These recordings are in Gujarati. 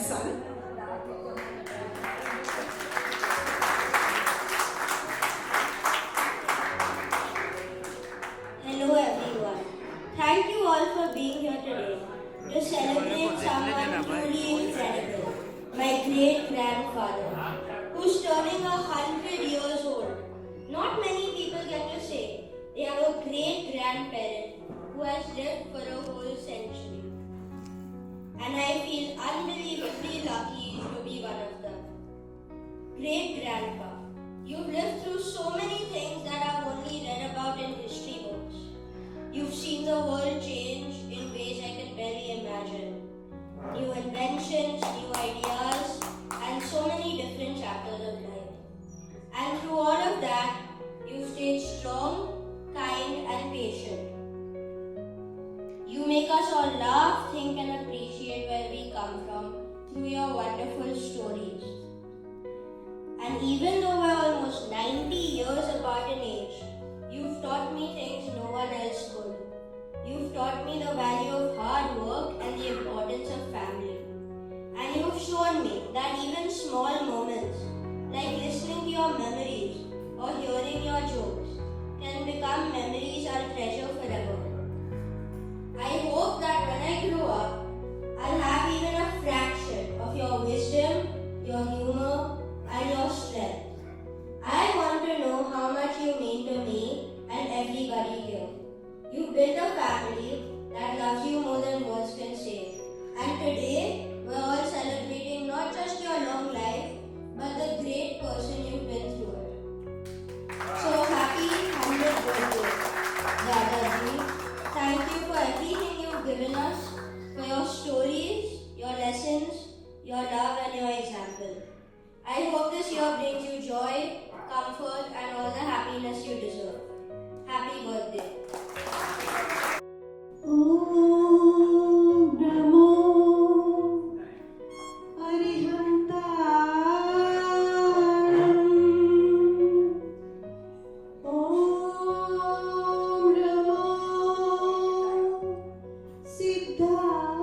son. Hello everyone. Thank you all for being here today to celebrate someone truly incredible, my great-grandfather, who's turning 100 years old. Not many people get to say they have a great-grandparent who has lived for a whole century. And I feel unbelievably lucky to be one of them. Great-grandpa, you've lived through so many things that I've only read about in history books. You've seen the world change in ways I can barely imagine. New inventions, new ideas, and so many different chapters of life. And through all of that, you've stayed strong, kind, and patient. You make us all laugh, think, and appreciate where we come from through your wonderful stories. And even though we're almost 90 years apart in age, you've taught me things no one else could. You've taught me the value of hard work and the importance of family. And you've shown me that even small moments, like listening to your memories or hearing your jokes, can become memories I'll treasure forever. I hope that when I grow up, I'll have even a fraction of your wisdom, your humor, and your strength. I want to know how much you mean to me and everybody here. You built a family that loves you more than words can say. And today, we're all celebrating not just your long life, but the great person you've been through it. So happy 100th birthday, Dadaji. Thank you for everything you've given us, for your stories, your lessons, your love and your example. I hope this year brings you joy, comfort and all the happiness you deserve. Happy birthday. Om Namo Arihantaram. Om Namo Siddharam.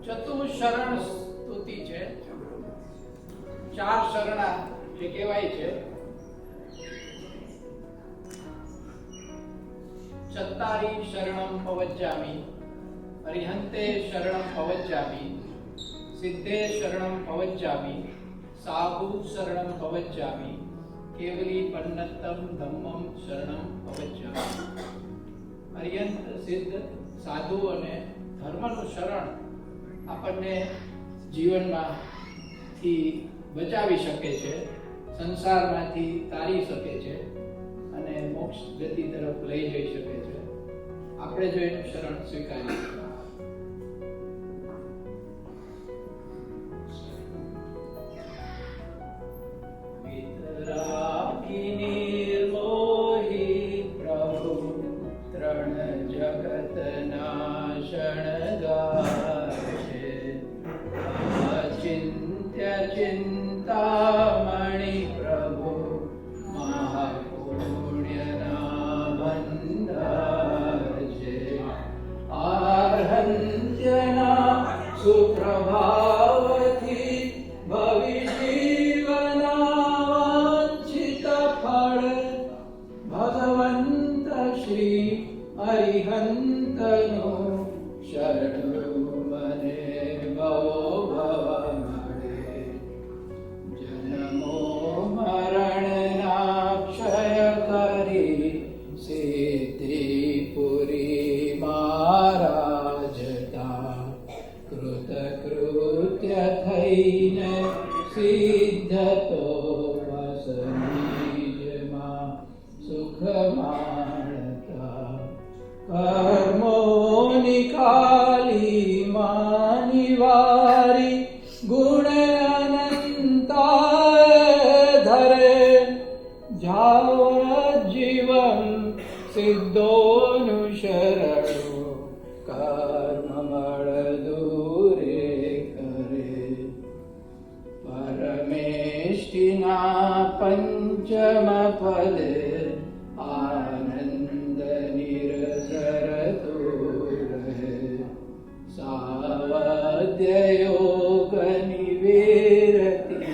ચતુઃશરણ સ્તુતિ છે. ચાર શરણા જે કહેવાય છે. ચત્તારી શરણમ પવજ્જામિ, અરિહંતે શરણમ પવજ્જામિ, સિદ્ધે શરણમ પવજ્જામિ, સાહુ શરણમ પવજ્જામિ, કેવલી પન્નતમ ધમ્મમ શરણમ અવજ્જામિ. અર્યંત સિદ્ધ સાધુ અને ધર્મનું શરણ આપણને જીવનમાંથી બચાવી શકે છે, સંસારમાંથી તારી શકે છે અને મોક્ષ ગતિ તરફ લઈ જઈ શકે છે, આપણે જો એનું શરણ સ્વીકારીએ. વિતરાગી નિર્મોહી પ્રભુ ત્રણ જગતના શણગાર છે. અચિંત્ય ચિંતામણિ પ્રભુ મહાપુણ્યના ભંડાર છે. આર્હંત્યના સુપ્રભાવથી ભવિજીવના વાંછિત ફળ ભગવંત શ્રી અરિહંતનું શરણું મને ભવો ભવ મળે. જન્મો મરણના ક્ષય કરી સિદ્ધિ પુરી મહારાજતા કૃતકૃત્ય થઈને સિદ્ધ તો બસ નિજમાં સુખ માણતા. કર્મોની કાલી માની વારી ગુણ અનંતા ધરે. જાવ જીવન સિદ્ધોનું શરણું કર્મમળ દૂરે કરે. પરમેષ્ઠિના પંચમ પદે આનંદ નિરસર રહે. સાવધ્ય યોગ નિવેરતી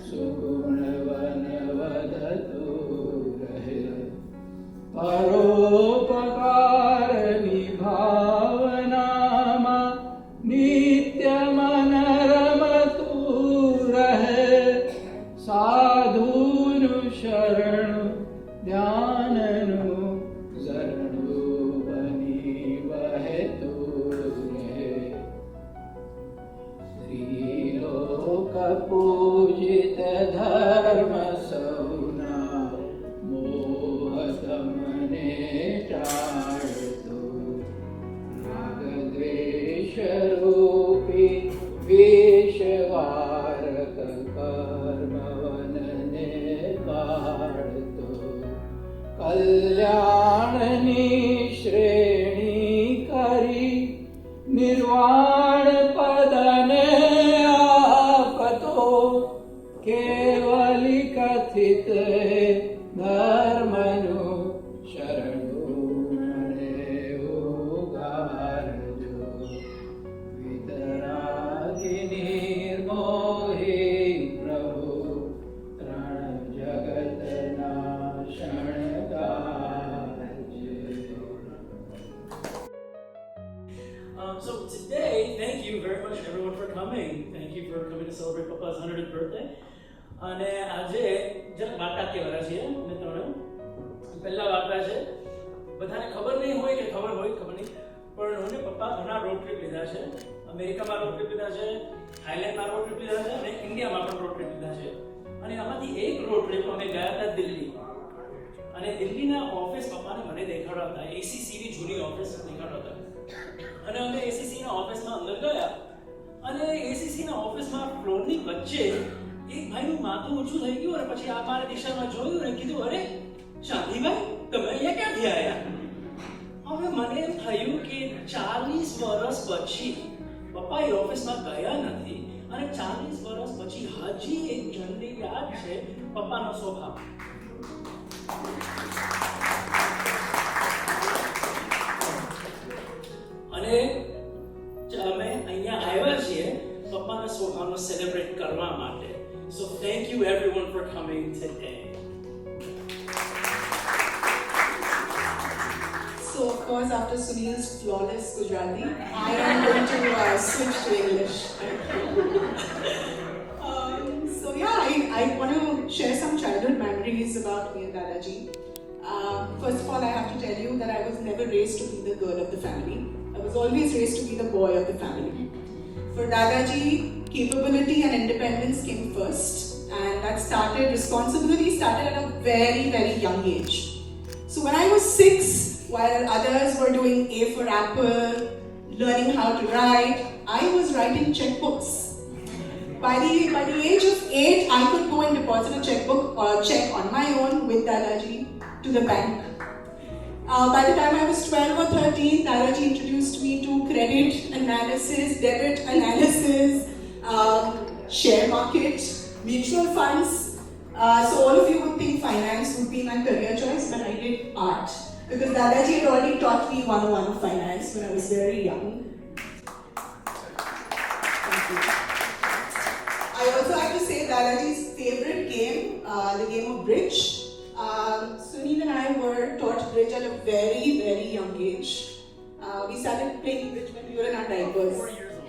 સુગુણ વન વધતું રહે. પરોપકારની ભાવનામાં નિત્ય મન રમતું રહે. સાધુનું શરણું ધ્યાનનું ઝરણું બની વહેતું રહે. ત્રિલોક પૂજિત ધર્મ સૌના મોહ તમને ટાળતો. રાગ દ્વેષ રૂપી વિષવારક કર્મ વનને પાળતો. કલ્યાણની શ્રેણી કરી નિર્વાણ પદને આપતો. કેવલી કથિત ધર્મનું શરણું મને ઉગારજો. વિતરાગી નિર્મોહી પ્રભુ ત્રણ જગતના શણગાર છે. So today, thank you very much everyone for coming. Thank you for coming to celebrate Papa's 100th birthday. અને આજે જરા વાર્તા કહેવાના છીએ અમે ત્રણે. પહેલા વાર્તા છે, બધાને ખબર નહીં હોય કે ખબર હોય ખબર નહીં, પણ મને પપ્પા ઘણા રોડ ટ્રીપ લીધા છે. અમેરિકામાં રોડ ટ્રીપ લીધા છે, થાઈલેન્ડમાં રોડ ટ્રીપ લીધા છે અને ઇન્ડિયામાં પણ રોડ ટ્રીપ લીધા છે. અને આમાંથી એક રોડ ટ્રીપ અમે ગયા હતા દિલ્હી. અને દિલ્હીના ઓફિસ પપ્પાને મને દેખાડ્યા હતા, એસીસીની જૂની ઓફિસ દેખાડ્યા હતા. અને અમે એસીસીના ઓફિસમાં અંદર ગયા અને એસીસીના ઓફિસમાં ફ્લોરની વચ્ચે એક ભાઈનું માથું ઊંચું થઈ ગયું અને પછી આ મારા દિશામાં જોયું અને કીધું, અરે શાંતિભાઈ, તમે અહીંયા ક્યાંથી આવ્યા? હવે મને એમ થયું કે 40 વર્ષ પછી પપ્પા એ ઓફિસમાં ગયા નથી અને 40 વર્ષ પછી હજી એક જણને યાદ છે પપ્પાનો સ્વભાવ. અને અમે અહીંયા આવ્યા છીએ પપ્પાના સ્વભાવનો સેલિબ્રેટ કરવા માટે. So thank you everyone for coming today. So of course, after Sunil's flawless Gujarati, I am going to switch to English. So yeah, I want to share some childhood memories about me and Dadaji. First of all, I have to tell you that I was never raised to be the girl of the family. I was always raised to be the boy of the family. For Dadaji, capability and independence came first, and responsibility started at a very, very young age. So when I was 6, while others were doing A for apple, learning how to write, I was writing checkbooks. By the age of 8, I could go and deposit a check on my own with Dadaji to the bank. By the time I was 12 or 13, Dadaji introduced me to credit analysis, debit analysis, share market, mutual funds. So all of you would think finance would be my career choice, but I did art. Because Dadaji had already taught me 101 of finance when I was very young. Thank you. I also have to say Dadaji's favorite game, the game of bridge. Sunil and I were taught bridge at a very, very young age. We started playing bridge when we were in our diapers. 4 years old.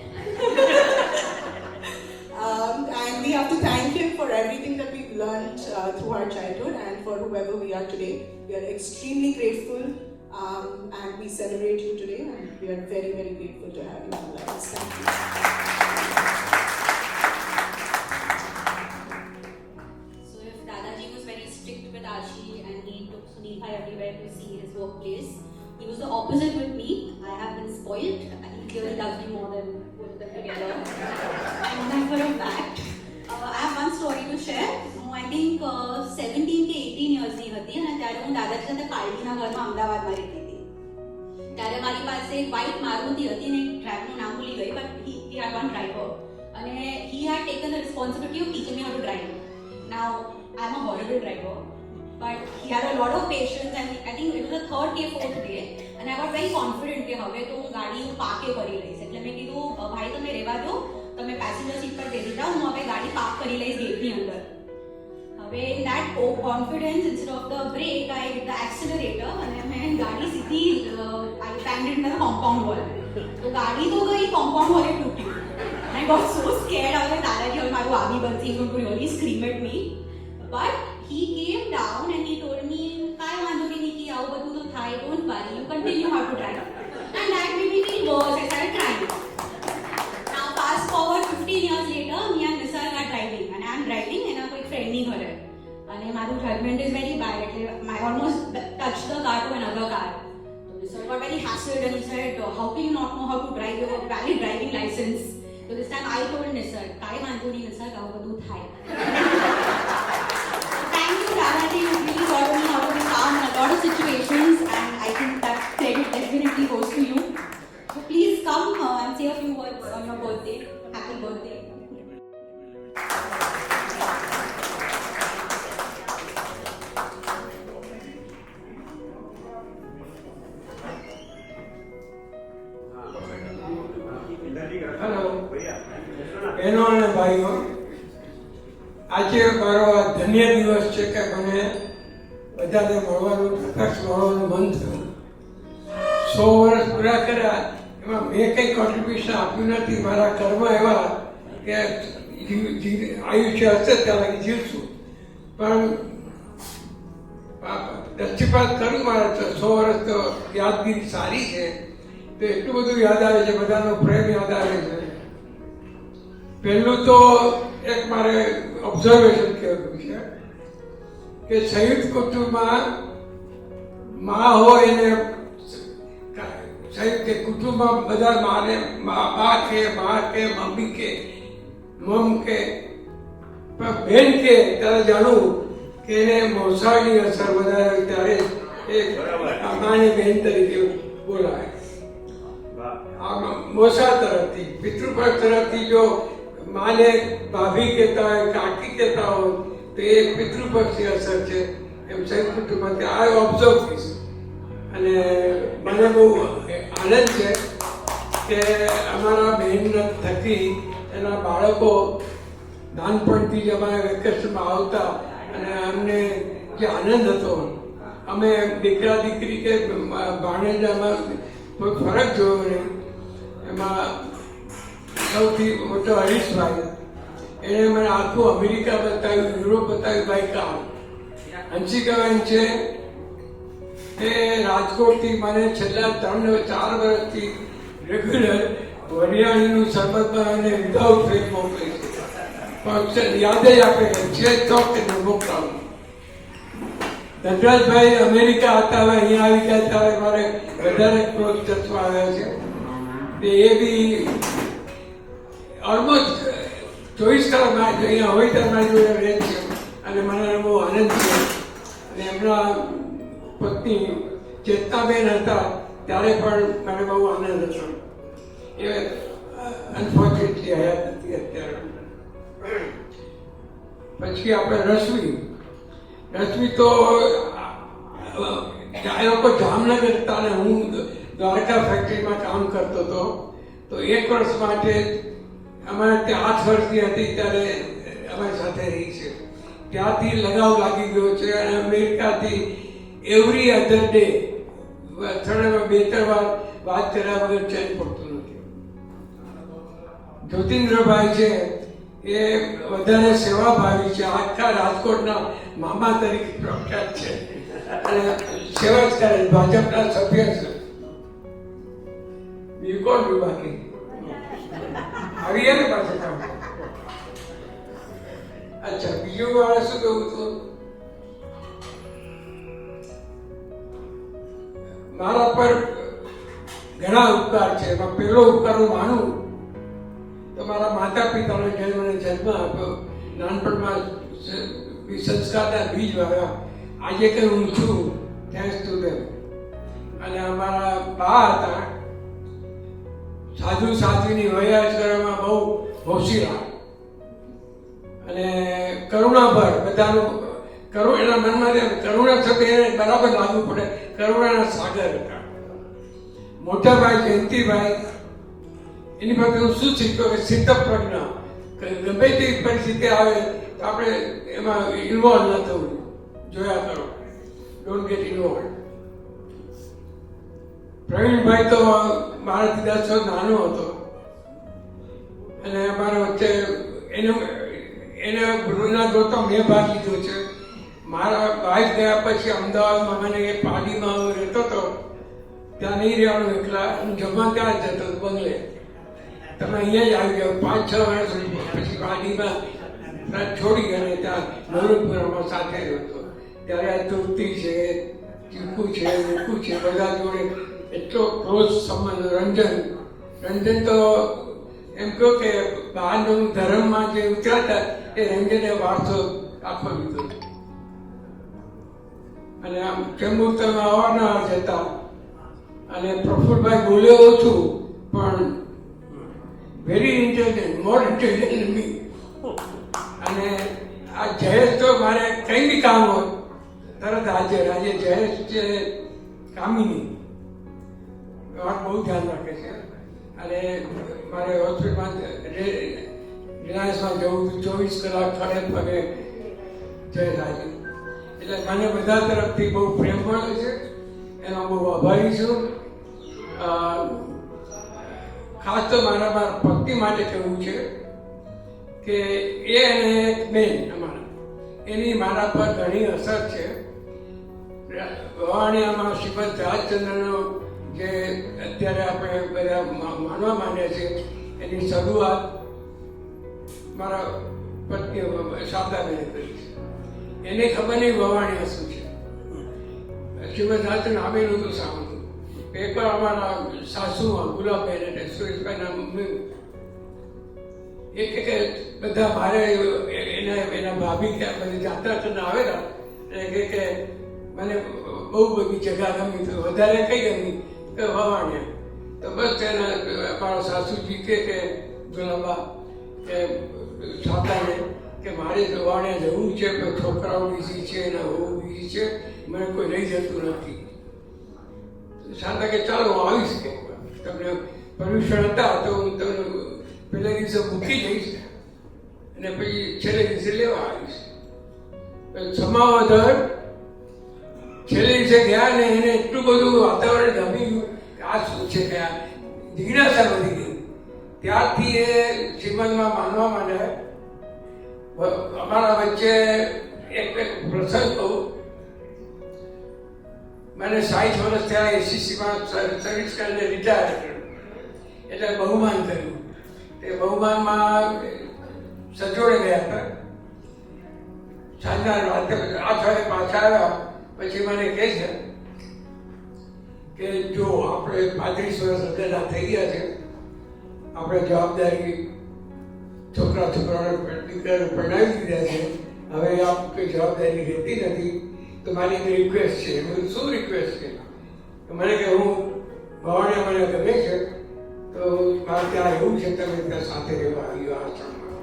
And we have to thank him for everything that we've learned through our childhood and for whoever we are today. We are extremely grateful and we celebrate you today, and we are very, very grateful to have you in our lives. Thank you. So if Dadaji was very strict with Ashi and he took Sunil Bhai everywhere to see his workplace, he was the opposite with me. I have been spoiled. He clearly loves me more than both of them together. I know that for a fact. I have one story to share. I think 17 કે 18 yearsની હતી અને ત્યારે હું દાદાજી સાથે કાળજીના ઘરમાં અમદાવાદમાં રહેતી હતી. ત્યારે મારી પાસે એક વ્હાઇટ મારુતિ હતી ને ડ્રાઈવરનું નામ ભૂલી ગઈ, but he had one driver and he had taken the responsibility of teaching me how to drive. Now I'm a horrible driver, but he had a lot of patience and I think it was the third day, fourth day and I got very confident કે હવે તો હું ગાડી પાકે કરી લઈશ. એટલે મેં કીધું ભાઈ તમે રહેવા દો, તમે પેસેન્જર સીટ પર બેસી જાઓ, હું હવે ગાડી પાર્ક કરી લઈશ ગેટની અંદર. હવે in that confidence, instead of the brake I hit the accelerator અને મેં ગાડી સીધી I banged into the compound wall. તો ગાડી તો ગઈ, compound wall A તૂટ્યું. I got so scared. I was like, Dadaji હવે મારું આવી બનશે, he's going to really scream at me. But he came down and he told me, કાંઈ વાંધો નહીં નિકી, આવું બધું તો થાય, don't worry, you continue how to drive. And that made me feel worse. I started crying. Now fast forward 15 years later, me and Nisarg are driving and I am driving and a quick friend ની ઘરે. અને મારું judgment is very bad. એટલે I almost touched the car to another car. So Nisarg got very hassled and he said, how can you not know how to drive? You have a valid driving license. So this time I told Nisarg, કાંઈ વાંધો નહીં Nisarg, આવું બધું થાય. Thank you Dadaji, you really taught me how to be calm in a lot of situations and I think that credit definitely goes to you. So please come and say a few words on your birthday. Happy birthday. Hello બહેનો અને ભાઈઓ, આજે મારો આ ધન્ય દિવસ છે કે મને બધાને મળવાનું, પ્રકાશ મળવાનું મન થયું. 100 વર્ષ પૂરા કર્યા, એમાં મેં કંઈ કોન્ટ્રીબ્યુશન આપ્યું નથી. મારા કર્મ એવા કે આયુષ્ય હશે ત્યાં લગી જીવશું, પણ દૃષ્ટિપાત કરું મારા 100 વર્ષ તો યાદગીરી સારી છે. તો એટલું બધું યાદ આવે છે, બધાનો પ્રેમ યાદ આવે છે. પહેલું તો એક મારે ઓબ્ઝર્વેશન કહેવું છે કે સંયુક્ત કુટુંબમાં મા હોય એને સંયુક્ત કુટુંબમાં બધા માને બા કે મા કે મમ્મી કે મમ કે બેન કે ત્યારે જાણવું કે એને મોસાળની અસર વધારે હોય ત્યારે એ માને બેન તરીકે બોલાય. મોસા તરફથી, પિતૃપક્ષ તરફથી જો માને ભાભી કહેતા હોય, કાકી કહેતા હોય તો એ પિતૃપક્ષની અસર છે. એમ સંયુક્ત કુટુંબમાં આ ઓબ્ઝર્વ થઈશ. અને મને બહુ આનંદ છે કે અમારા બહેન થકી એના બાળકો નાનપણથી જ અમારા વેકેશનમાં આવતા અને અમને જે આનંદ હતો, અમે દીકરા દીકરી કે ભાણેજામાં કોઈ ફરક જોયો નહીં. એમાં સૌથી મોટો હરીશભાઈ એણે મને આખું અમેરિકા બતાવ્યું, યુરોપ બતાવ્યું બાય કાર. હંસિકાબેન છે એ રાજકોટથી મને છેલ્લા 3-4 વર્ષથી રેગ્યુલર વરિયાળીનું શરબત અને વિધાઉટ ફેર મોકલે છે. પણ યાદ જ આપે છે તો કે મોકલાવું. ધનરાજભાઈ અમેરિકા હતા, હવે અહીંયા આવી ગયા ત્યારે મારે વધારે ક્લોઝ ટચમાં આવ્યા છે. એ બી ઓલમોસ્ટ 24 કલાક અહીંયા હોય ત્યારે મારી જોડે રહે છે અને મને બહુ આનંદ છે. અને એમના પત્ની ચેતનાબેન હતા ત્યારે પણ મને બહુ આનંદ હતો. એ અનફોર્ચ્યુનેટલી હયાત નથી અત્યારે. પછી આપણે રશ્મિ તો એ લોકો જામનગર હતા ને હું દ્વારકા ફેક્ટરીમાં કામ કરતો હતો. તો 1 વર્ષ માટે અમારે ત્યાં 8 વર્ષની હતી ત્યારે અમારી સાથે રહી છે. ત્યાંથી લગાવ લાગી ગયો છે અને અમેરિકાથી એવરી અધર ડે અઠવાડિયામાં 2-3 વાર વાત કર્યા વગર ચેન પડતું નથી. જ્યોતિન્દ્રભાઈ છે એ વધારે સેવાભાવી છે, આખા રાજકોટના મામા તરીકે પ્રખ્યાત છે અને સેવા જ કરે. ભાજપના સભ્ય છે. બીજું કોણ બી બાકી આવીએ ને પાછળ કામ. અચ્છા, બીજું મારે શું કહું હતું, મારા પર ઘણા ઉપકાર છે. એમાં પહેલો ઉપકાર હું માનું તો મારા માતા પિતાનો જે મને જન્મ આપ્યો, નાનપણમાં સંસ્કારના બીજ વાવ્યા, આજે કંઈ હું છું થેન્ક્સ ટુ ધેમ. અને અમારા બા હતા, સાધુ સાધ્વીની વયાજ કરવામાં બહુ હોશિયાર અને કરુણાભર. બધાનું એના મનમાં કરુણા શબ્દ એને બરાબર લાગુ પડે. કરુણાના સાગર હતા. મોટા ભાઈ જયંતિભાઈ, એની પાસે હું શું શીખ્યો કે સિદ્ધ પ્રજ્ઞા, ગમે તેવી પરિસ્થિતિ આવે તો આપણે એમાં ઇન્વોલ્વ ન થવું, જોયા કરો, ડોન્ટ ગેટ ઇન્વોલ્વ. પ્રવીણભાઈ તો મારાથી 10 વર્ષ નાનો હતો અને અમારા વચ્ચે એને ગુરુના જોતો મેં ભાગ લીધો છે. મારા વાઇફ ગયા પછી અમદાવાદમાં મને એ પાડીમાં હું રહેતો હતો, ત્યાં નહીં રહેવાનું એકલા, હું જમવા ત્યાં જ જતો હતો બંગલે. તમે અહીંયા જ આવી જાઓ. 5-6 વર્ષ પછી પાડીમાં છોડી અને ત્યાં નવરંગપુરામાં સાથે રહ્યો હતો. ત્યારે આ તૃપ્તિ છે, ચીકુ છે, મૂકુ છે, બધા જોડે એટલો ક્લોઝ સંબંધ. રંજન તો એમ કહો કે બહારનું ધર્મમાં જે ઉતરાતા એ રંજને વારસો આખો લીધો. અને આમ ચેમ્બુરમાં અવારનવાર જતા. અને પ્રફુલભાઈ બોલ્યો ઓછું પણ વેરી ઇન્ટેલિજન્ટ, મોર ઇન્ટેલિજન્ટ મી. અને આ જયેશ તો મારે કંઈ બી કામ હોય તરત હાજર. આજે જયેશ છે કામિની, વાત બહુ ધ્યાન રાખે છે. અને મારે હોસ્પિટલમાં રિલાયન્સમાં જવું 24 કલાક ખડે પગે જયેશ હાજર. એટલે મને બધા તરફથી બહુ પ્રેમ મળે છે, એનો બહુ આભારી છું. ખાસ તો મારા પત્ની માટે કહેવું છે કે એ અને એક બેન અમારા, એની મારા પર ઘણી અસર છે. વવાણિયામાં શ્રીમદ રાજચંદ્રનો જે અત્યારે આપણે બધા માનવા માંડ્યા છે, એની શરૂઆત મારા પત્ની શારદાબેને કરી છે. એને ખબર નહીં વવાણિયા શું છે. શ્રીમદ રાજચંદ્ર નામે નહોતું સાંભળ્યું. એકવાર અમારા સાસુ ગુલાબબેન એટલે સુરેશભાઈના મમ્મી એ કે બધા મારે એના ભાભી કે બધી જાત્રા કરીને આવેલા એટલે કે મને બહુ બધી જગ્યા ગમી, તો વધારે કઈ ગમી કે વવાણિયા. તો બસ એના અમારા સાસુજી કે ગુલાબા કે સાતાને કે મારે વવાણિયા જવું છે, છોકરાઓ બીજી છે, એના બહુ બીજી છે, મને કોઈ લઈ જતું નથી. શાંતા કે ચાલો હું આવીશ, કે તમને પરમિશન હતા તો હું તમને પહેલા દિવસે મૂકી જઈશ અને પછી છેલ્લે દિવસે લેવા આવીશ. સમાવધર છેલ્લે દિવસે ગયા ને એને એટલું બધું વાતાવરણ ગમી ગયું કે આ શું છે કે આ જિજ્ઞાસા વધી ગઈ. ત્યારથી એ શ્રીમદમાં માનવા માંડ્યા અમારા વચ્ચે એક પ્રસંગ કહું. મને 60 વર્ષ થયા, એસીસીમાં સર્વિસ કરીને રિટાયર કર્યું, એટલે બહુમાન કર્યું. તે બહુમાનમાં સજોડે ગયા હતા. સાંજના રાતે 8 વાગે પાછા આવ્યા પછી મને કહે છે કે જો આપણે 35 વર્ષ અગેલા થઈ ગયા છે, આપણે જવાબદારી છોકરાઓને પરણાવી દીધા છે, હવે આપ કોઈ જવાબદારી રહેતી નથી, તો મારી એક રિક્વેસ્ટ છે. શું રિક્વેસ્ટ છે? મને કે હું ભવાને મને ગમે છે, તો મારે ત્યાં એવું છે, તમે ત્યાં સાથે રહેવા આવ્યો આશ્રમમાં.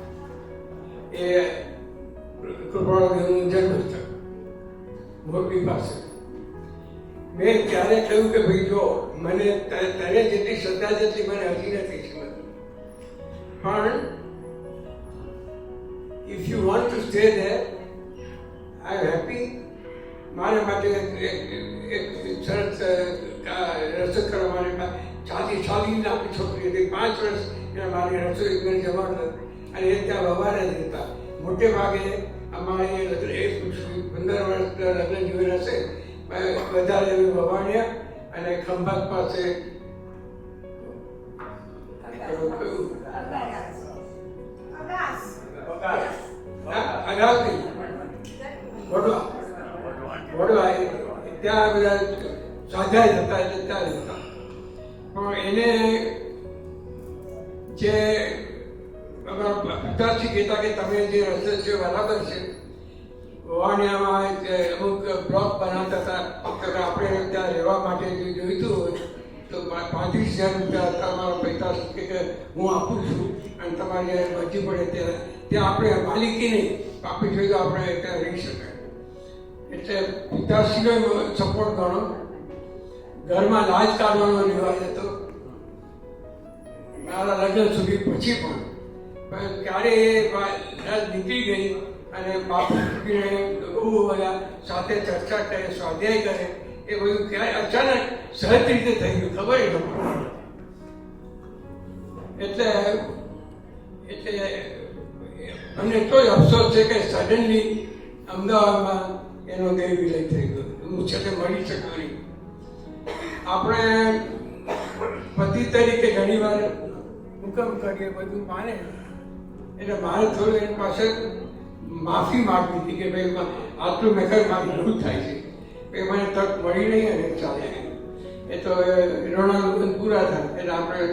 એ કૃપાળુદેવનું જન્મસ્થળ મોરબી પાસે. મેં ત્યારે કહ્યું કે ભાઈ જો મને તને જેટલી શ્રદ્ધા જેટલી મને હજી નથી સમજતી, પણ if you want to stay there I am happy. મારે માટે એક સરસ રસોઈ કરવા માટે ચાલી આપણી છોકરી હતી, 5 વર્ષ એને મારી રસોઈ મને જમાડતા, અને એ ત્યાં વવારે જ રહેતા. મોટે ભાગે અમારે 15 વર્ષ લગ્ન જોઈ હશે, વધારે વવાણ્યા અને ખંભાત પાસે અગાસી વડવા ત્યાં બધા સાધ્યા જ હતા, એટલે ત્યાં જ હતા. પણ એને જે અમારા પિતાજી કહેતા કે તમે જે રસ્તે છે બરાબર છે, વાણિયામાં અમુક બ્લોક બનાવતા હતા કે આપણે ત્યાં રહેવા માટે જે જોઈતું હોય તો 35,000 રૂપિયા તમારા પિતાજી કે હું આપું છું, અને તમારે જ્યારે બચી પડે ત્યાં આપણે માલિકી નહીં આપી જોઈએ તો આપણે ત્યાં રહી શકાય. એટલે પિતાશ્રીનો સપોર્ટ ગણો. ઘરમાં લાજ કાઢવાનો રિવાજ હતો મારા લગ્ન સુધી, પછી પણ ક્યારે એ લાજ નીકળી ગઈ અને બાપુ છોકરીને બહુ બધા સાથે ચર્ચા કરે, સ્વાધ્યાય કરે, એ બધું ક્યારે અચાનક સહજ રીતે થઈ ગયું, ખબર ન પડી. એટલે અમને એટલો જ અફસોસ છે કે સડનલી અમદાવાદમાં એનો દેહ વિલય થઈ ગયો. હું છેલ્લે મળી શક્યો નહીં. આપણે પતિ તરીકે ઘણી વાર હુકમ કરીએ, બધું માને, એટલે મારે થોડું એની પાસે માફી માંગવી હતી કે ભાઈ આટલું મેં કરી મારી ભૂલ થાય છે, એ મને તક મળી નહીં અને ચાલે નહીં. એ તો ઋણાનુબંધ પૂરા થાય એટલે આપણે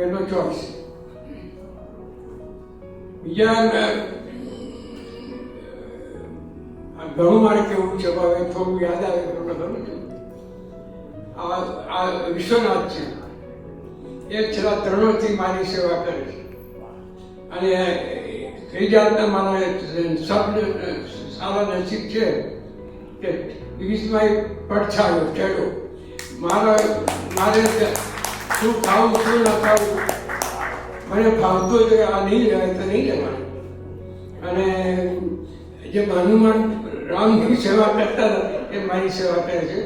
એનો ચોઈસ. બીજા ઘણું મારે કેવું છે, હવે થોડું યાદ આવે તો ઘણું છે. આ વિશ્વનાથ છે, એ છેલ્લા 3 વર્ષથી મારી સેવા કરે છે, અને કઈ જાતના મારા સારા નસીબ છે કે ઇઝ પડછાયો ચડ્યો. મારે શું ખાવું શું ન ખાવું મને ભાવતું હોય તો આ નહીં રહેવાય તો નહીં રહેવાનું. અને જે હનુમાન રામની સેવા કરતા હતા એ મારી સેવા કરે છે.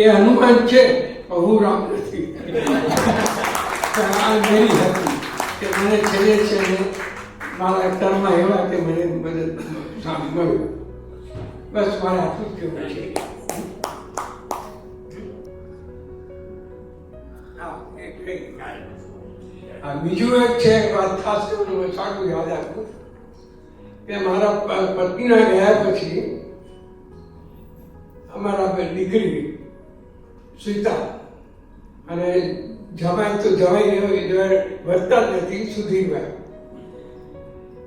એ હનુમાન છે પણ હું રામ નથી. આ મેરી હતી કે મને છેલ્લે છેલ્લે મારા કર્મમાં એવા કે મને મદદ મળ્યું. બસ મારે આટલું જ કહેવું છે. બીજું એક છે વાત ખાસ કરીને સારું યાદ રાખવું કે મારા પત્નીના ગયા પછી અમારા દીકરી સીતા અને જમાઈ તો જવાઈ વધતા જ નથી સુધીરભાઈ,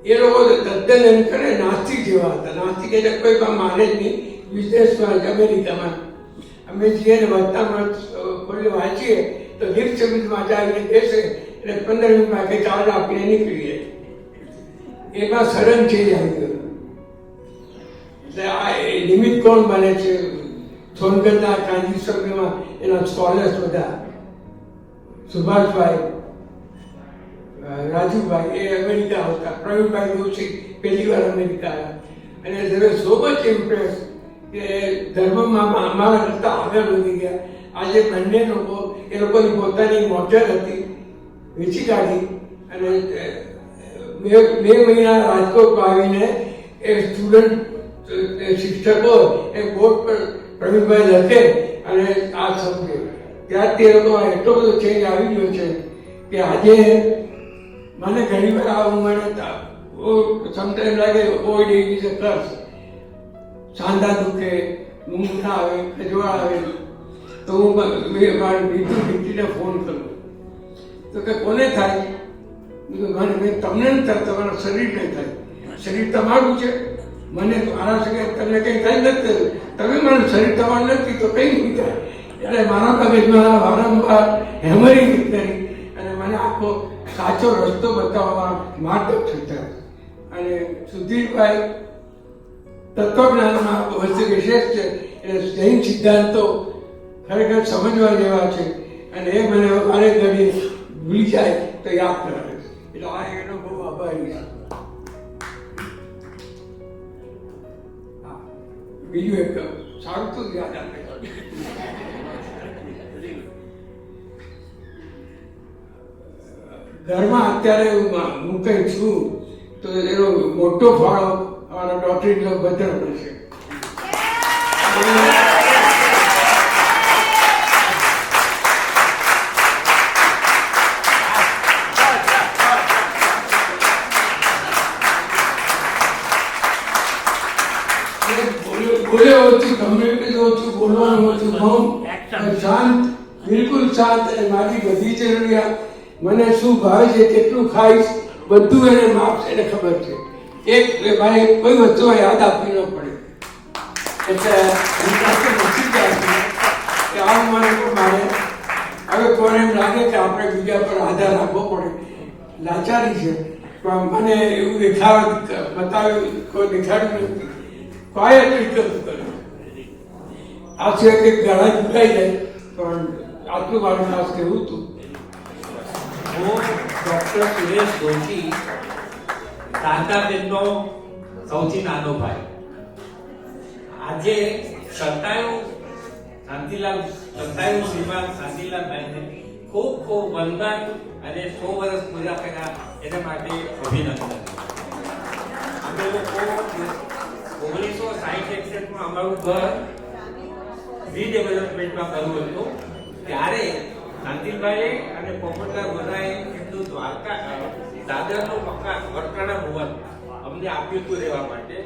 એ લોકો તદ્દન એમ કરે નાસ્તિક જેવા હતા. નાસ્તિક એટલે કોઈ પણ માને જ નહીં. બિઝનેસમાં અમેરિકામાં અમે જઈએ ને વધતામાં કોઈ વાંચીએ તો લિફ્ટ સર્વિસમાં આવીને બેસે એટલે 15 મિનિટમાં કંઈ ચાર્જ આપીને નીકળી જાય. એમાં સડન ચેન્જ આવી ગયો. એટલે આ નિમિત્ત કોણ બને છે? સોનગઢના ગાંધી સભ્યમાં એના સ્કોલર્સ બધા સુભાષભાઈ, રાજુભાઈ એ અમેરિકા હતા. પ્રવીણભાઈ જોશી પહેલી વાર અમેરિકા આવ્યા અને they were so much impressed કે ધર્મમાં અમારા કરતા આગળ વધી ગયા. આજે બંને લોકો એ લોકોની પોતાની મોટર હતી, વેચી કાઢી અને બે મહિના રાજકોટમાં આવીને એ સ્ટુડન્ટ શિક્ષકો એ બોર્ડ પર પ્રવીણભાઈ લખે અને આ સમજે. ત્યારથી એ લોકો એટલો બધો ચેન્જ આવી ગયો છે કે આજે મને ઘણી વાર આ ઉંમરે સમટાઈમ લાગે old age is a curse. સાંધા દુખે, ઊંઘ ના આવે, ખજવાળ આવે તો હું મારી દીકરીને ફોન કરું તો કે કોને થાય? મને તમને ન થાય, તમારા શરીરને થાય. શરીર તમારું છે, મને મારા સગે તમને કંઈ થાય નથી. તમે મારું શરીર તમારું નથી તો કંઈ નહીં થાય. એટલે મારા મગજમાં વારંવાર હેમરિંગ કરી અને મને આખો સાચો રસ્તો બતાવવા માર્ગદર્શન થયા. અને સુધીરભાઈ તત્વજ્ઞાનમાં વિશેષ છે એટલે જૈન સિદ્ધાંતો ખરેખર સમજવા જેવા છે અને એ મને વારે ઘડી ભૂલી જાય તો યાદ કરાવે છે. એટલે આ એનો બહુ આભારી છે. બીજું એક સારું તો યાદ આપે. ઘરમાં અત્યારે હું કંઈ છું તો એનો મોટો ફાળો અમારા ડોક્ટરીનો ભદ્ર છે. બોલ્યો ઓછું, કમ્યુનિકેશન ઓછું, બોલવાનું ઓછું, મૌન, શાંત, બિલકુલ શાંત. અને મારી બધી જરૂરિયાત, મને શું ભાવે છે, કેટલું ખાઈશ, બધું એને માપ એને ખબર છે. એક ભાઈ કોઈ વસ્તુ યાદ આપવી ન પડે. એટલે હું પાસે નસીબ કે આ મને મારે હવે કોને એમ લાગે કે આપણે બીજા પર આધાર રાખવો પડે, લાચારી છે. પણ મને એવું બતાવ્યું કોઈ દેખાડ્યું નથી. ક્વાયટ વિકલ્પ કર્યો. આ છે કે ગળા ચૂકાઈ જાય પણ આટલું મારું ખાસ કહેવું હતું. હું ડૉક્ટર સુરેશ જોશી, શાંતાબેનનો સૌથી નાનો ભાઈ. આજે શાંતિલાલ શ્રીમાન શાંતિલાલભાઈને ખૂબ ખૂબ વંદન અને 100 વર્ષ પૂરા કર્યા એના માટે અભિનંદન. અમે લોકો 1960-61માં અમારું ઘર રીડેવલપમેન્ટમાં કરવું હતું. ત્યારે શાંતિભાઈ અને પોપટલાલ બધાએ એમનું દાદરનું વરકાણા ભવન અમને આપ્યું હતું રહેવા માટે.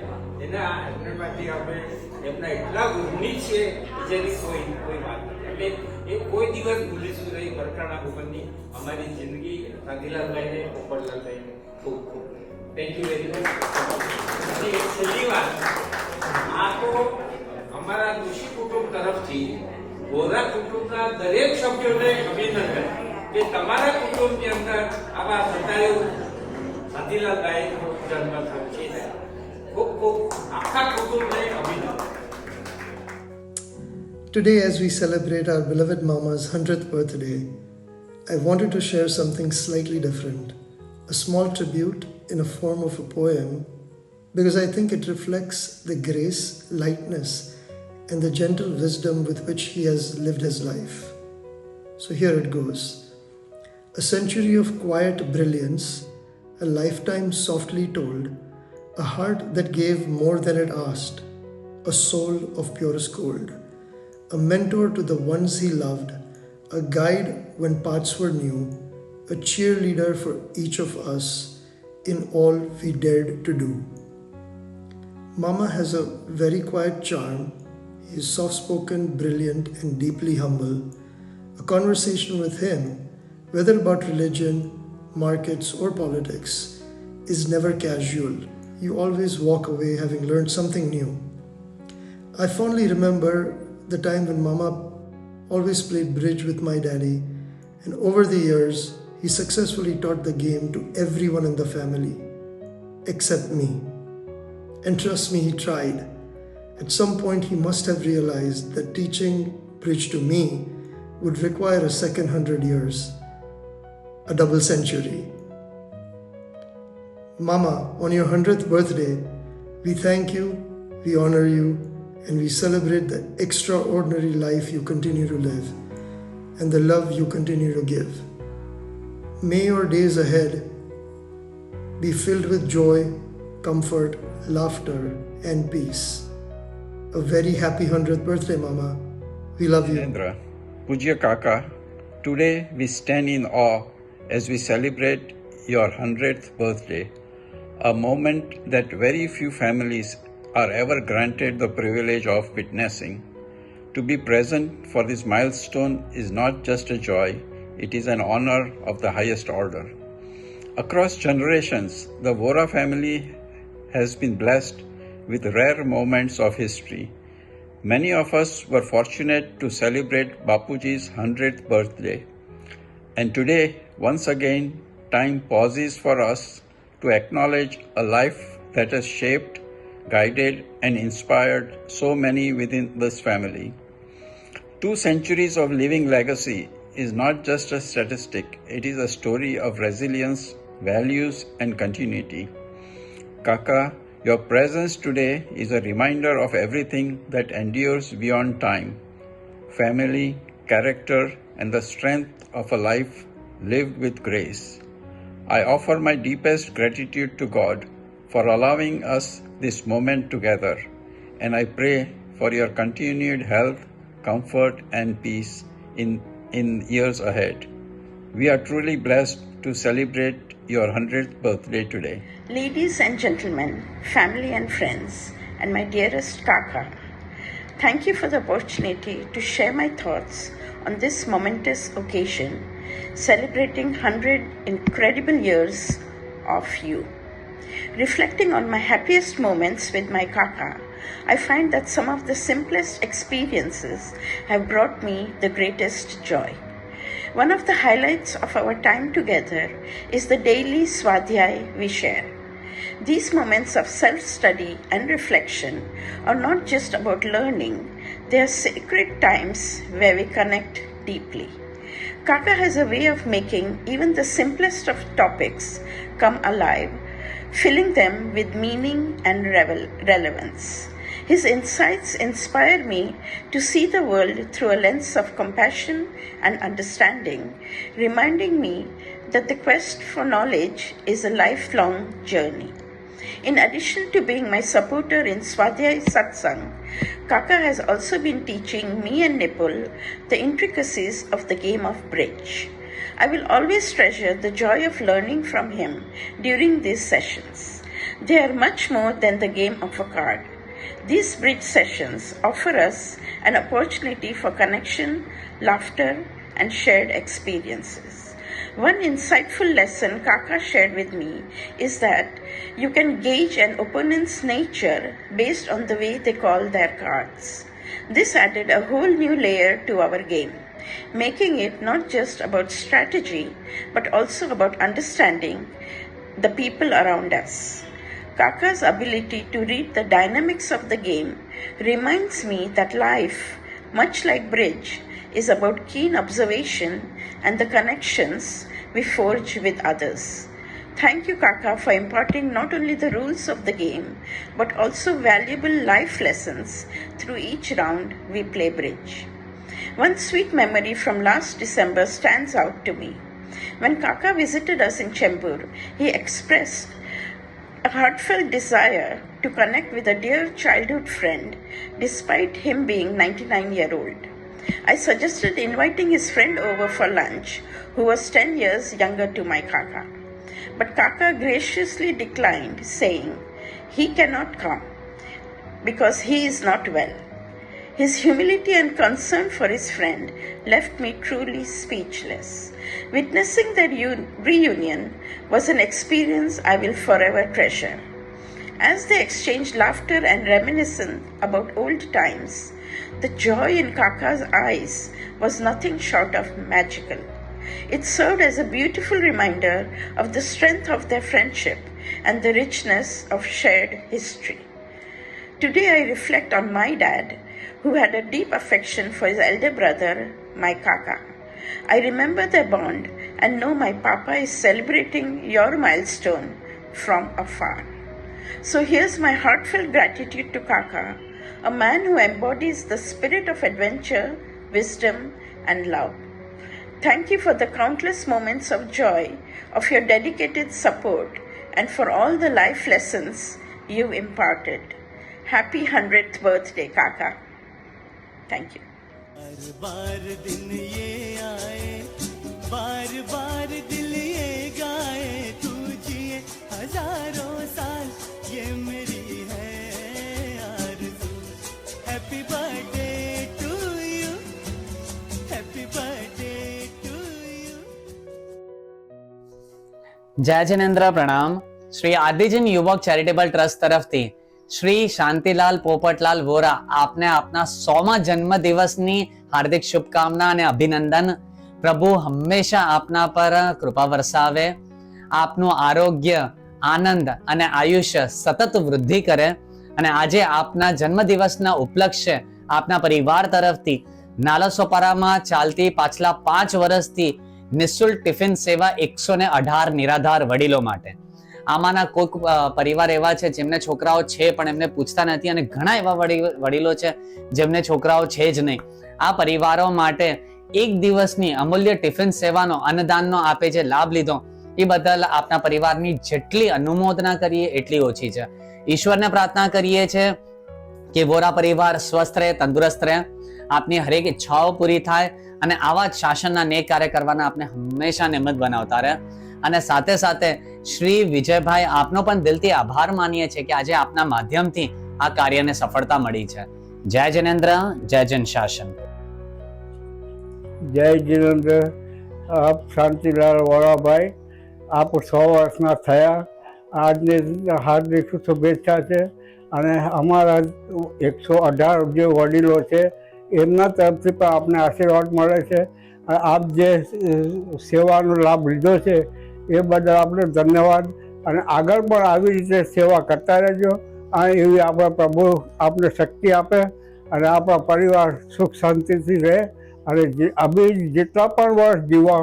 એમના માટે અમે એમના એટલા ઋણી છે જેની કોઈ વાત નથી. એટલે એ કોઈ દિવસ ભૂલીશું નહીં વરકાણા ભવનની અમારી જિંદગી. શાંતિલાલભાઈને, પોપટલાલભાઈને ખૂબ ખૂબ થેન્ક યુ વેરી મચ. છેલ્લી વાત, આ તો અમારા ઋષિ કુટુંબ તરફથી ગોરા કુટુંબના દરેક સભ્યોને અભિનંદન કે તમારા કુટુંબની અંદર આવા સતાયું શાંતિલાલભાઈનો જન્મ થયો છે. ખૂબ ખૂબ આખા કુટુંબને અભિનંદન. Today, as we celebrate our beloved Mama's 100th birthday, I wanted to share something slightly different, a small tribute in a form of a poem, because I think it reflects the grace, lightness, and the gentle wisdom with which he has lived his life. So here it goes. A century of quiet brilliance, a lifetime softly told, a heart that gave more than it asked, a soul of purest gold, a mentor to the ones he loved, a guide when paths were new, a cheerleader for each of us in all we dared to do. Mama has a very quiet charm. He is soft-spoken, brilliant, and deeply humble. A conversation with him, whether about religion, markets, or politics, is never casual. You always walk away having learned something new. I fondly remember the time when Mama always played bridge with my daddy, and over the years, he successfully taught the game to everyone in the family, except me. And trust me, he tried. At some point, he must have realized that teaching bridge to me would require a second 100 years, a double century. Mama, on your 100th birthday, we thank you, we honor you, and we celebrate the extraordinary life you continue to live and the love you continue to give. May your days ahead be filled with joy, comfort, laughter, and peace. A very happy 100th birthday, Mama. We love you. Narendra, Pujya Kaka, today we stand in awe as we celebrate your 100th birthday, a moment that very few families are ever granted the privilege of witnessing. To be present for this milestone is not just a joy, it is an honor of the highest order. Across generations, the Vora family has been blessed with rare moments of history. Many of us were fortunate to celebrate Bapuji's 100th birthday. And today, once again, time pauses for us to acknowledge a life that has shaped, guided, and inspired so many within this family. 2 centuries of living legacy is not just a statistic, it is a story of resilience, values, and continuity. Kaka, your presence today is a reminder of everything that endures beyond time: family, character, and the strength of a life lived with grace. I offer my deepest gratitude to God for allowing us this moment together, and I pray for your continued health, comfort, and peace in years ahead. We are truly blessed to celebrate your 100th birthday today. Ladies and gentlemen, family and friends, and my dearest Kaka, thank you for the opportunity to share my thoughts on this momentous occasion, celebrating 100 incredible years of you. Reflecting on my happiest moments with my Kaka, I find that some of the simplest experiences have brought me the greatest joy. One of the highlights of our time together is the daily Swadhyay we share. These moments of self-study and reflection are not just about learning, they are sacred times where we connect deeply. Kaka has a way of making even the simplest of topics come alive, filling them with meaning and relevance. His insights inspire me to see the world through a lens of compassion and understanding, reminding me that the quest for knowledge is a lifelong journey. In addition to being my supporter in Swadhyay Satsang, Kaka has also been teaching me and Nipul the intricacies of the game of bridge. I will always treasure the joy of learning from him during these sessions. They are much more than the game of a card. These bridge sessions offer us an opportunity for connection, laughter, and shared experiences. One insightful lesson Kaka shared with me is that you can gauge an opponent's nature based on the way they call their cards. This added a whole new layer to our game, making it not just about strategy, but also about understanding the people around us. Kaka's ability to read the dynamics of the game reminds me that life, much like bridge, is about keen observation and the connections we forge with others. Thank you, Kaka, for imparting not only the rules of the game, but also valuable life lessons through each round we play bridge. One sweet memory from last December stands out to me. When Kaka visited us in Chembur, he expressed a heartfelt desire to connect with a dear childhood friend despite him being 99-year-old. I suggested inviting his friend over for lunch, who was 10 years younger to my Kaka. But Kaka graciously declined, saying he cannot come because he is not well. His humility and concern for his friend left me truly speechless. Witnessing their reunion was an experience I will forever treasure. As they exchanged laughter and reminiscence about old times, the joy in Kaka's eyes was nothing short of magical. It served as a beautiful reminder of the strength of their friendship and the richness of shared history. Today I reflect on my dad, who had a deep affection for his elder brother, my Kaka. I remember their bond and know my Papa is celebrating your milestone from afar. So here's my heartfelt gratitude to Kaka, a man who embodies the spirit of adventure, wisdom, and love. Thank you for the countless moments of joy, of your dedicated support, and for all the life lessons you imparted. Happy 100th birthday, Kaka. Thank you. बार दिन ये आए, बार दिल ये गाए, तू जिए हजारों साल, ये मेरी है आरज़ू. Happy birthday to you, happy birthday to you. जय जिनेन्द्र प्रणाम. श्री आदिजन युवक चैरिटेबल ट्रस्ट તરફથી શ્રી શાંતિલાલ પોપટલાલ વોરા આપને આપના 100મા જન્મદિવસની હાર્દિક શુભકામના અને અભિનંદન. પ્રભુ હંમેશા આપના પર કૃપા વરસાવે, આપનું આરોગ્ય, આનંદ અને આયુષ્ય સતત વૃદ્ધિ કરે. અને આજે આપના જન્મદિવસના ઉપલક્ષે આપના પરિવાર તરફથી નાલાસોપારામાં ચાલતી પાછલા 5 વર્ષથી નિઃશુલ્ક ટિફિન સેવા 118 નિરાધાર વડીલો માટે. આમાંના કોઈક પરિવાર એવા છે જેમને છોકરાઓ છે પણ એમને પૂછતા નથી, અને ઘણા એવા વડીલો છે જેમને છોકરાઓ છે જ નહીં. આ પરિવારો માટે એક દિવસની અમૂલ્ય ટિફિન સેવાનો, અન્નદાનનો આપે જે લાભ લીધો એ બદલ આપના પરિવારની જેટલી અનુમોદના કરીએ એટલી ઓછી છે. ઈશ્વરને પ્રાર્થના કરીએ છીએ કે વોરા પરિવાર સ્વસ્થ રહે, તંદુરસ્ત રહે, આપની હરેક ઈચ્છાઓ પૂરી થાય અને આવા જ શાસનના નેક કાર્ય કરવાના આપને હંમેશા નેમત બનાવતા રહે. અને સાથે સાથે શ્રી વિજયભાઈ, આપનો પણ દિલથી આભાર માનીએ છીએ કે આજે આપના માધ્યમથી આ કાર્યને સફળતા મળી છે. જય જિનેન્દ્ર, જય જન શાસન. જય જિનેન્દ્ર. આપ શાંતિલાલ વોરાભાઈ, આપ 100 વર્ષના થયા. આજની હાર્દિક શુભેચ્છા છે. અને અમારા 118 જે વડીલો છે એમના તરફથી પણ આપને આશીર્વાદ મળે છે. આપ જે સેવાનો લાભ લીધો છે એ બદલ આપણે ધન્યવાદ. અને આગળ પણ આવી રીતે સેવા કરતા રહેજો. એવી આપણા પ્રભુ આપને શક્તિ આપે અને આપણા પરિવાર સુખ શાંતિથી રહે. અને જેટલા પણ વર્ષ જીવો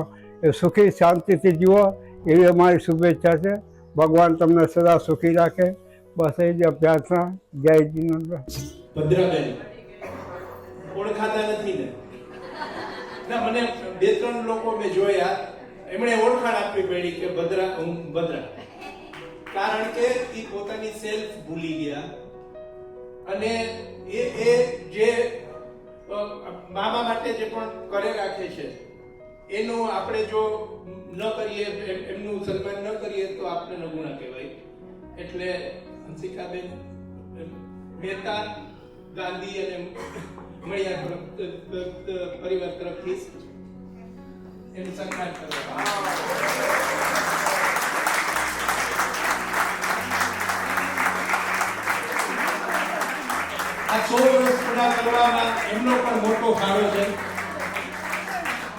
એ સુખી શાંતિથી જીવો એવી અમારી શુભેચ્છા છે. ભગવાન તમને સદા સુખી રાખે. બસ એ જ પ્રાર્થના. જય જીનેન્દ્ર. ભદ્રાબેન ઓળખાતા નથી ને? ના, મને 2-3 લોકો મેં જોયા, એમણે ઓળખાણ આપવી પડી કે ભદ્રા, કારણ કે એ પોતાની સેલ્ફ ભૂલી ગયા. અને એ જે મામા માટે જે પણ કરે રાખે છે એનું આપણે જો ન કરીએ, એમનું સન્માન ન કરીએ તો આપણે નગુણા કહેવાય. એટલે હંસિકાબેન મહેતા, ગાંધી અને મળિયા પરિવાર તરફથી એનું સન્માન કરવા. આ 100 વર્ષ પૂરા કરવામાં એમનો પણ મોટો ફાળો છે.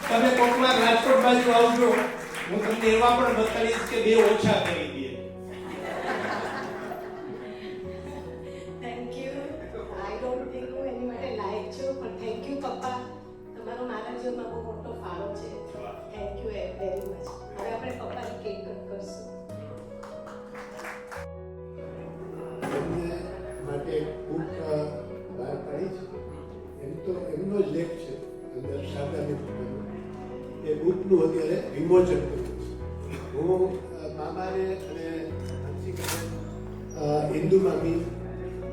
તમે કોકવાર રાજકોટ બાજુ આવજો, હું તમને એવા પણ બતાવીશ કે 2 ઓછા કરી દે. Thank you. I don't think હું એની માટે લાયક છું, પણ થેન્ક યુ પપ્પા. તમારો મારા જીવનમાં બહુ મોટો ફાળો છે. Thank you very much. હવે આપણે પપ્પાની કેક કટ કરશું. એમને માટે બુક બહાર પાડી છે. એમ તો એમનો જ લેખ છે અંદર શારદાની પુસ્તકનો. એ બુકનું અત્યારે વિમોચન કર્યું છે. હું મામાને અને હંસિકાબેન, હિન્દુ મામી,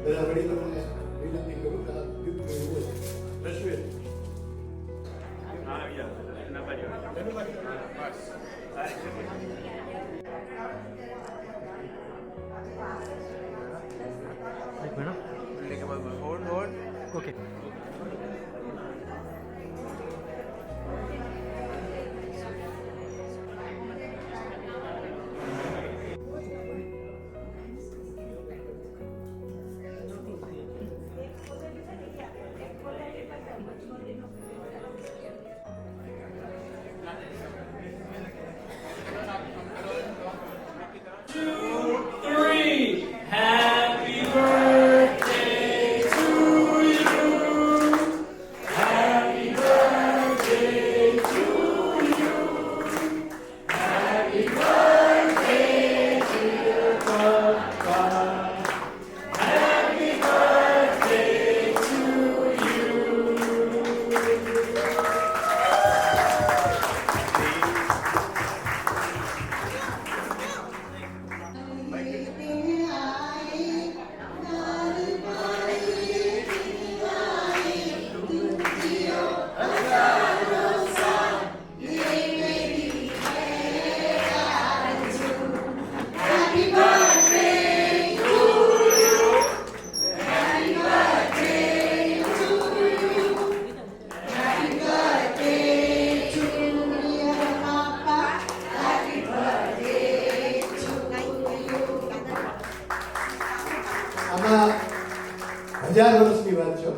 બધા વડીલોને વિનંતી કરું કે આ ગિફ્ટનું વિમોચન. રશ્મિ ઓકે. 1000 વર્ષની વાત છે.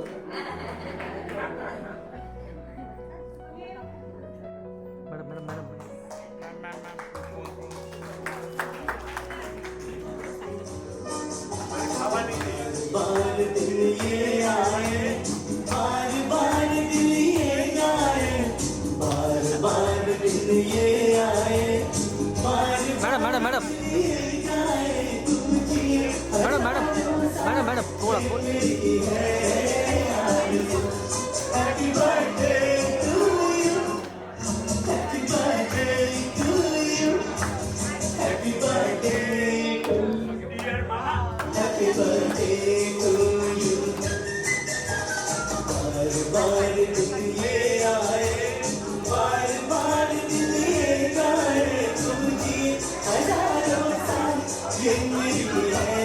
बार दिल ये आए, बार बार दिल ये गाए, बार बार दिल ये आए, बार madam madam madam madam madam थोड़ा Happy birthday to you, happy birthday to you, happy birthday to you, happy birthday to you. बार बार दिल ये आए, बार बार दिल ये गाए, तुम जिए हजारों साल, ये मेरी है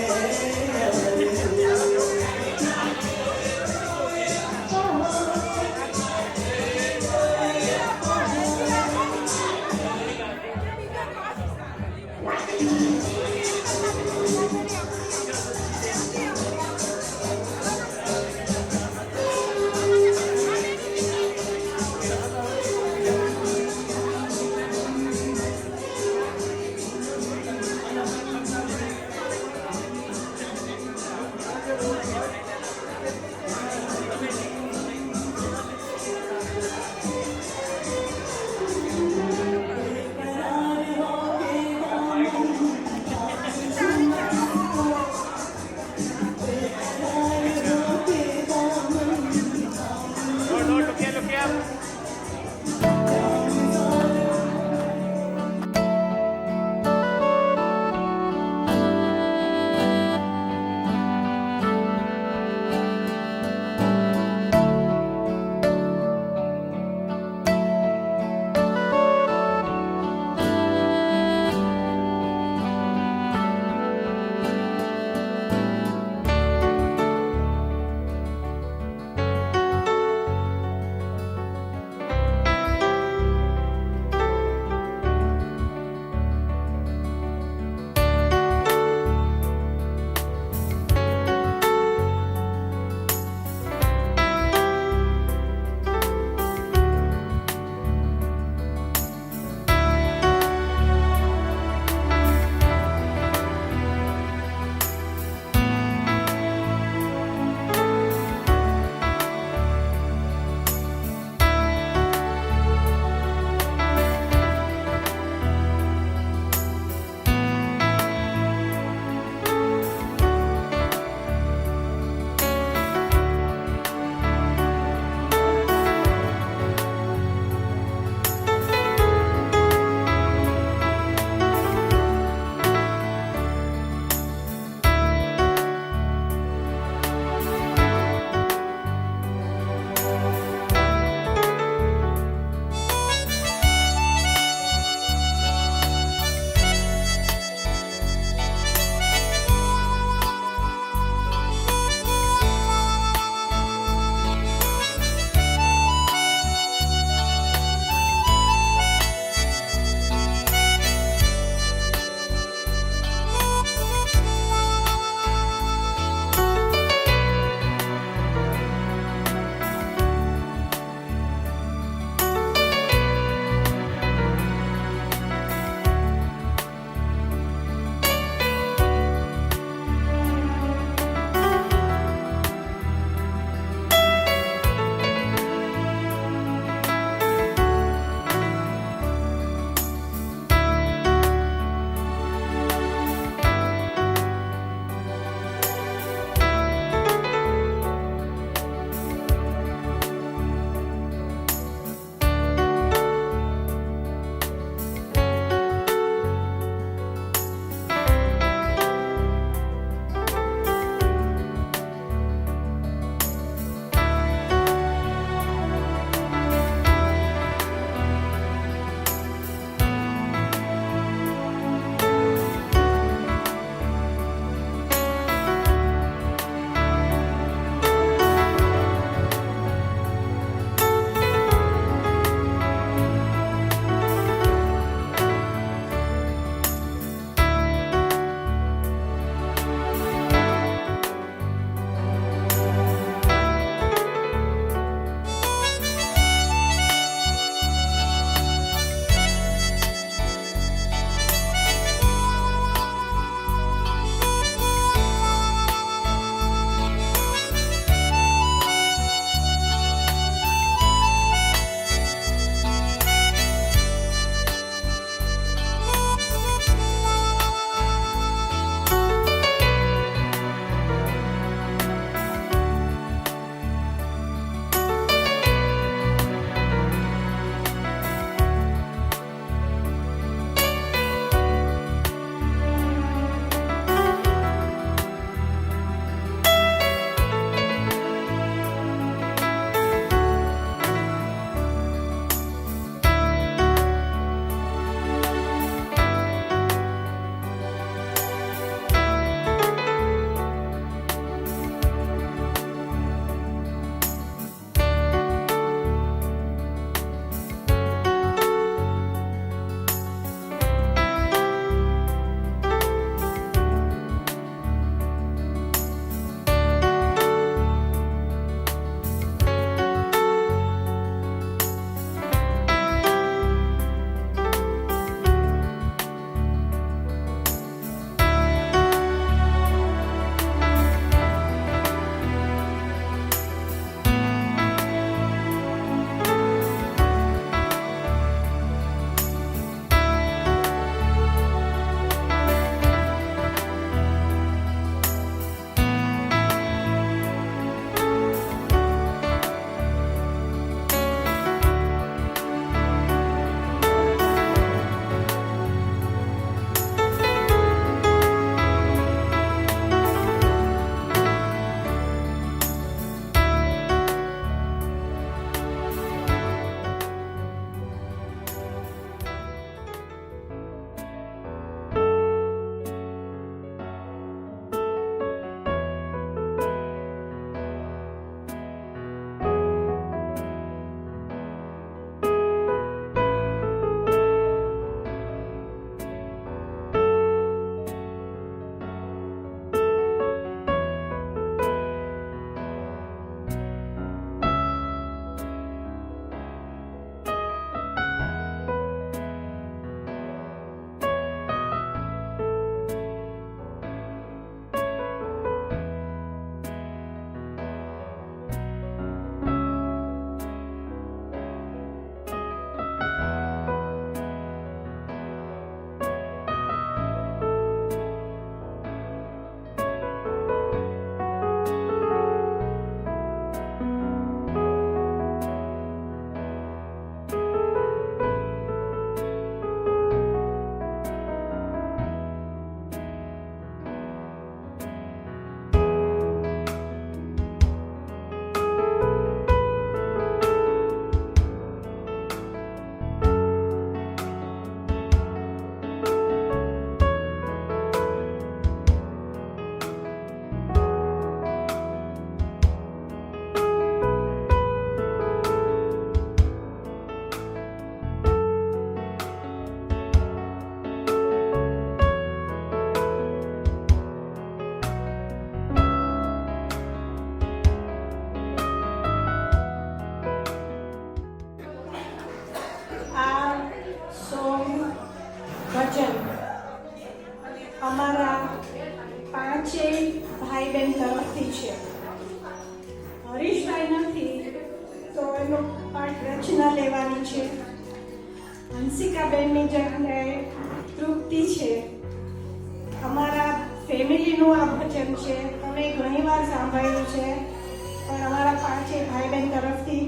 ભાઈ બહેન તરફથી છે. હરીશભાઈ નથી તો એનો પાઠ રચના લેવાની છે. હંસિકાબેનની જગ્યાએ તૃપ્તિ છે. અમારા ફેમિલીનું આ ભજન છે. તમે ઘણીવાર સાંભળ્યું છે, પણ અમારા પાંચે ભાઈ બહેન તરફથી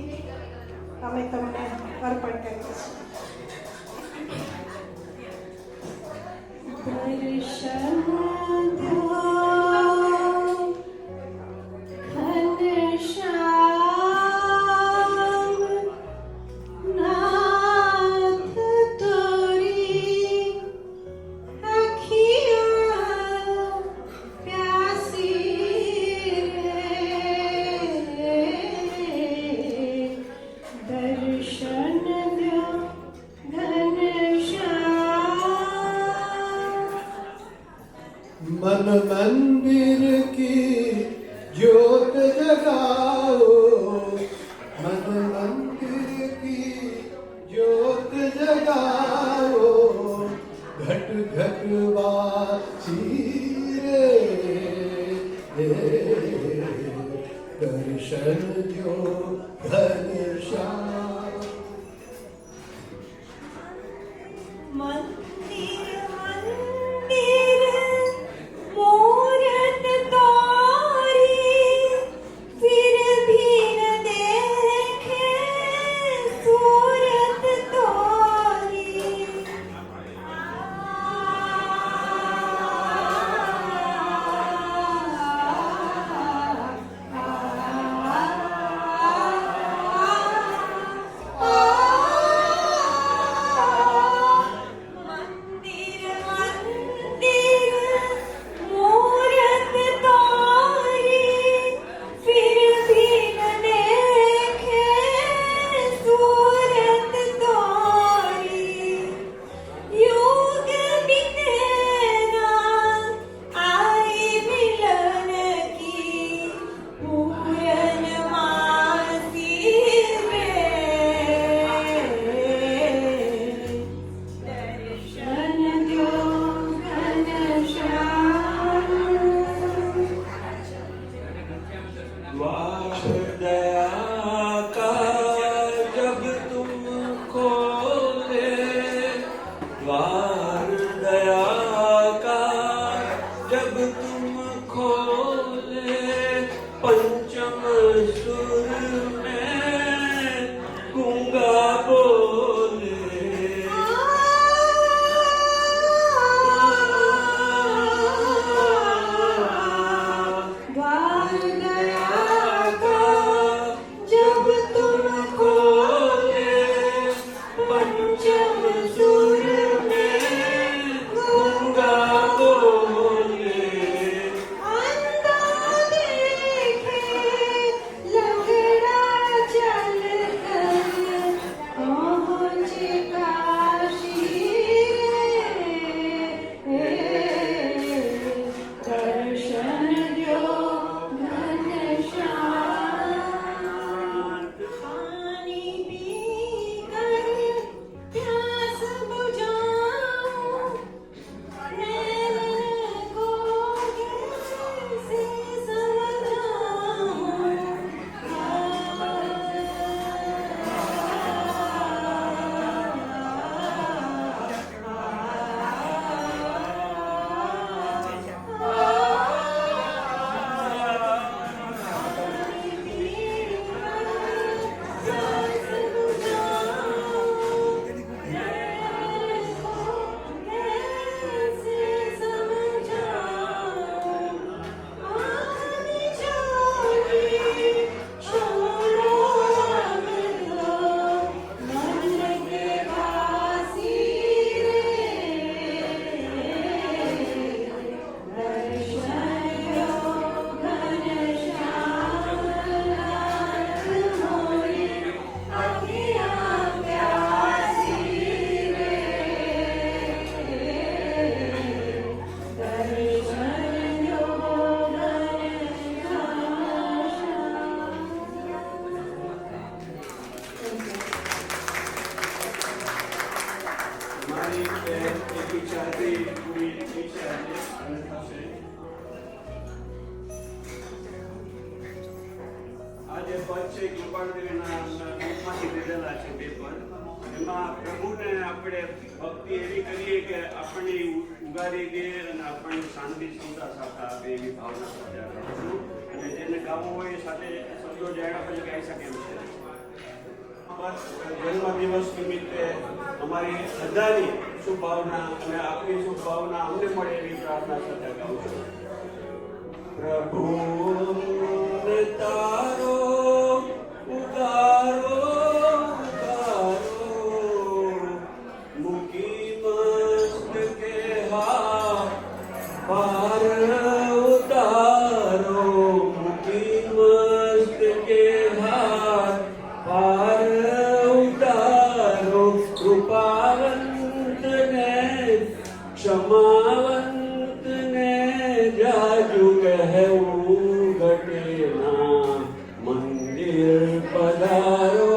અમે તમને અર્પણ કરીએ છીએ. मन मंदिर की ज्योत जगाओ, मन मंदिर की ज्योत जगाओ, घट घट वासी रे दर्शन जो घनश्याम. मंदिर मंदिर मूरत तारी, फिर भी न देखे सूरत तारी. मंदिर मंदिर मूरत तारी, फिर भी न देखे सूरत तारी. युग बीतेगा आई मिलन की, पूरन मासी रे दर्शन जो घनश्याम. द्वार दया का जब तुम खोले, द्वार दया का जब तुम खोले, पंचम सुर में गूंगा बोले. द्वार दया का जब तुम खोले, पंचम सुर में गूंगा बोले. अंधा देखे लंगड़ा चल कर पहुँचे काशी रे. दर्शन जो घनश्याम. पानी पीकर प्यास बुझाऊं, नैन को कैसे જે પદ છે એ કૃપાળદેવીના રૂપમાંથી લીધેલા છે 2 પદ. એમાં પ્રભુને આપણે ભક્તિ એવી કરીએ કે આપણને ઉગારી દે અને આપણને શાંતિ ક્ષમતા સાથે આપે એવી ભાવના સાથે આ ગાઉં છું. અને જેને ગાવું હોય એ સાથે શબ્દો જાણ્યા પછી ગાઈ શકે એમ છે. જન્મદિવસ નિમિત્તે અમારી બધાની શુભ ભાવના અને આપની શુભ ભાવના અમને મળે એવી પ્રાર્થના સાથે ગાઉં છું. પ્રભુ તારો ઉગારો મૂકી મસ્તકે હાથ પાર ઉતારો મૂકી મસ્તકે હાથ પાર ઉતારો કૃપાવંતને ક્ષમાવંતને જાજુ કહેવું ઘટે ના મંદિર પધારો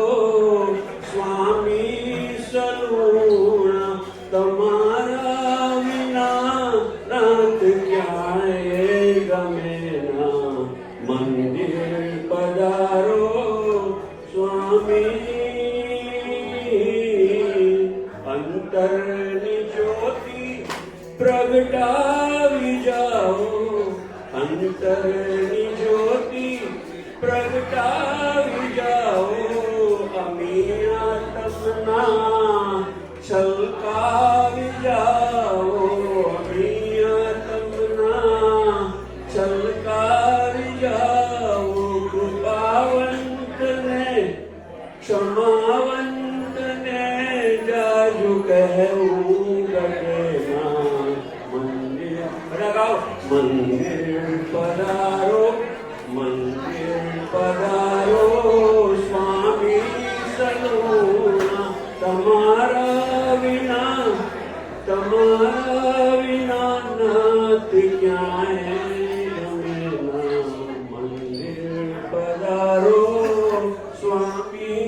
સ્વામી સલુણા તમારા વિના રાત ક્યાંય ગમે ના મંદિર પધારો સ્વામી અંતરની જ્યોતિ પ્રગટાવી જાઓ અંતરની જ્યોતિ પ્રગટાવી જાઓ અમી આત્મના છલકાવી જાઓ અમી આત્મના છલકાવી જાઓ કૃપાવંતને ક્ષમાવંતને જાજુ કહેવું ઘટે ના મંદિર ગાઓ મંદિર પધારો સ્વામી સલુણા તમારા વિના નાથ ક્યાંય ગમે ના મંદિર પધારો સ્વામી.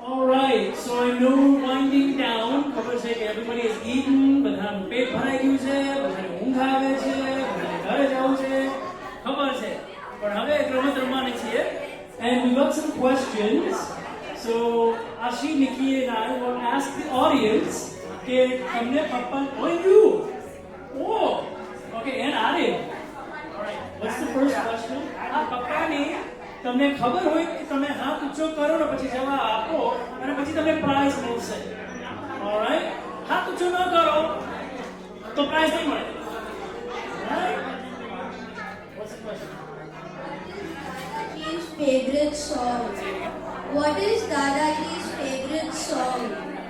All right, so I know winding down, ખબર છે કે everybody is eaten, બધાનું પેટ ભરાઈ ગયું છે, બધાને ઊંઘ આવે છે, બધાને ઘરે જવું છે, ખબર છે. પણ હવે એક રમત રમવાની છીએ and we got some questions. So Ashi, Nikki and I will ask the audience કે તમને પપ્પા oh you oh okay and Arif. All right, what's the first question? આ પપ્પાની તમને ખબર હોય કે તમે હાથ ઊંચો કરો ને પછી જવાબ આપો અને પછી તમને પ્રાઇઝ મળશે. ઓલરાઈટ, હાથ ઊંચો ન કરો તો પ્રાઇઝ નહીં મળે. Right, what's the question? His favorite song. What is Dadaji's favorite song?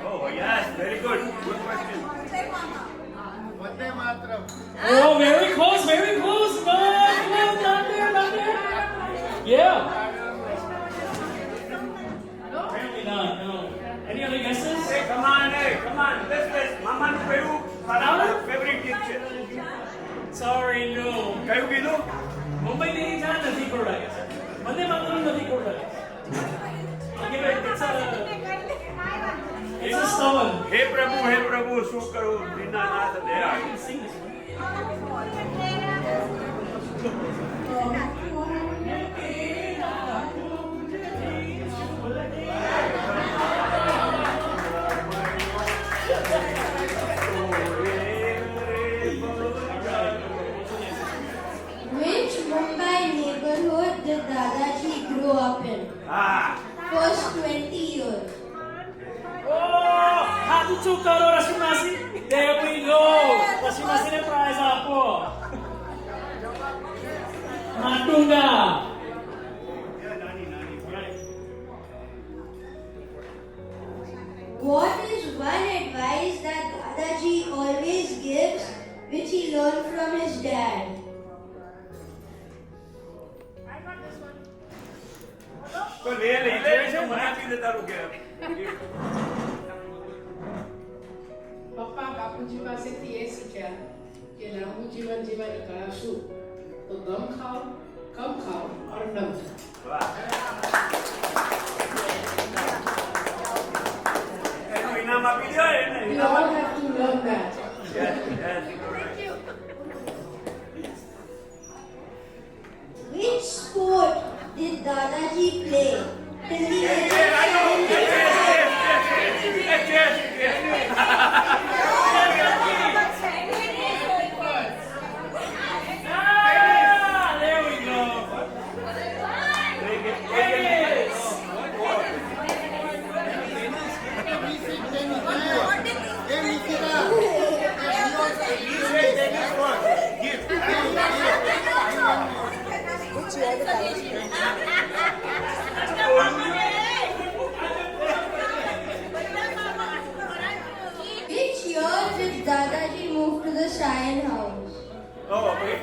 Oh yes, very good question. Oh, very close, very close. No, not there. Yeah. Apparently not, no. Any other guesses? Hey, come on. This. Mama's favorite gift છે. Sorry, no. કયું કીધું? મુંબઈ ની જાણ નથી કોડાય. મને માત્ર નથી Koday. Okay, it's a stubborn. હે પ્રભુ શું કરું દીનાનાથ દયા. I can sing this one. Which Mumbai neighborhood did Dadaji grow up in? First 20 years. Oh, હાથ ઊંચું કરો રસીમાસી. There we go. રસીમાસીને પ્રાઇઝ આપો. Matunga. What is one advice that Dadaji always gives which he learned from his dad? તો લે છે મને આપી દે તારું કે. પપ્પા બાપુજી પાસેથી એ શીખ્યા કે લાંબુ જીવન જીવવાની કળા શું? તો ગમ ખાઓ, કમ ખાઓ और નમ ખાઓ. એનું ઇનામ આપી દો એને. We all have to learn that. Yes. Which Which year did Dadaji move to the Sion house? Oh, okay.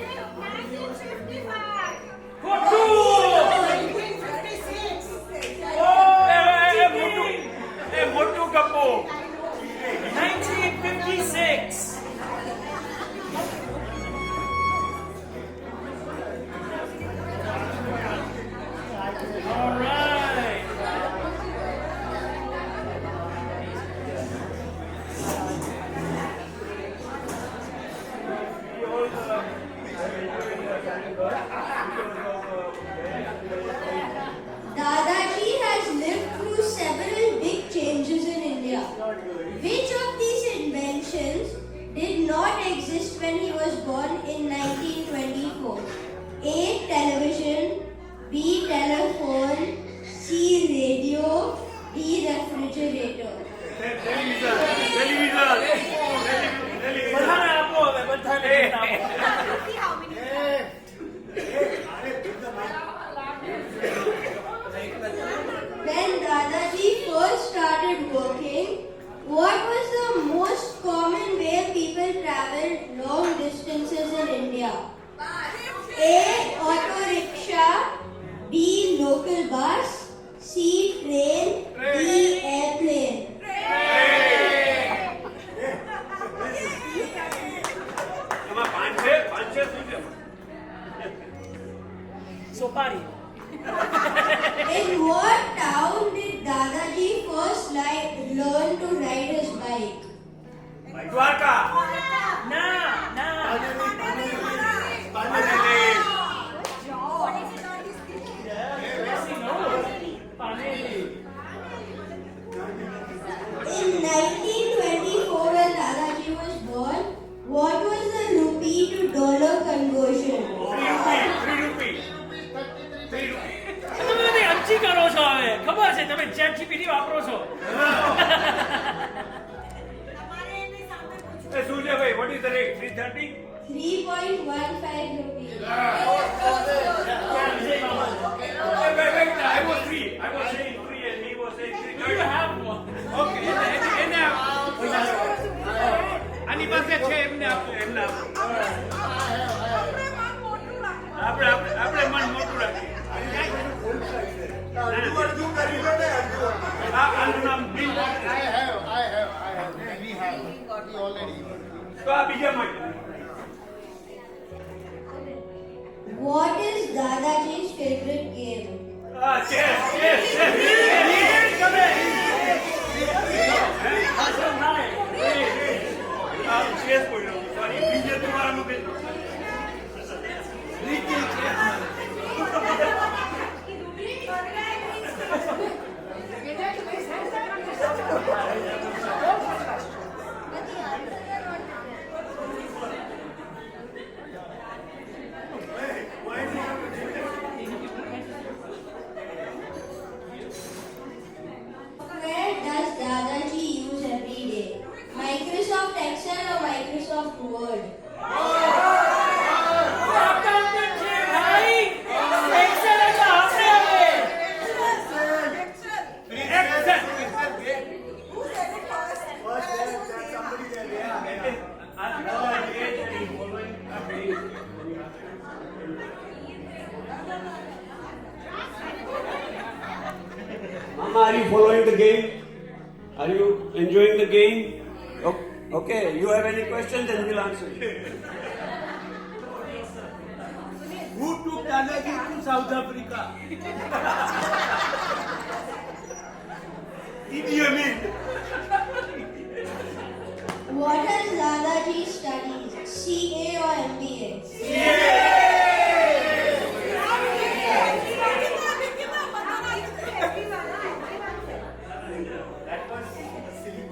મોટું કપો 1956. All right. Dadaji has lived through several big changes in India. Which of these inventions did not exist when he was born in 1924? A. Television, B. Telephone, C. Radio, D. Refrigerator. બધાને આપો હવે, બધાને આપો. When Dadaji first started working, what was the most common way people traveled long distances in India? A. Auto rickshaw, B. Local bus, C. Train, D. Airplane. એમાં પાંચ છે શું છે? સોપારી. In what town did Dadaji first learn to ride his bike? Dwarka. ના, ના. In 1924, when Dadaji was born, what was the rupee to dollar conversion? તમે બધી અમચી કરો છો હવે. ખબર છે તમે ચેટ જીપીટી વાપરો છો. એ શું છે ભાઈ? What is the rate? 330? 3.15 rupees. Wait, I was saying three and he was saying 330. You have one. Okay, આની પાસે છે એમને આપો, એમને આપો. આપણે મન મોટું રાખીએ. આનું નામ બિલ. તો આ બીજા માટે. What is Dadaji's favorite game? Chess. Chess બોલ્યો. Sorry, બીજે તમારા મગજ. Where does Dadaji use every day? Microsoft Excel or Microsoft Word? Mama, are you following the game? Are you enjoying the game? Okay, you have any questions, then we'll answer. Who took Dadaji to South Africa? Idi Amin. What has Dadaji studied? CA or MBA?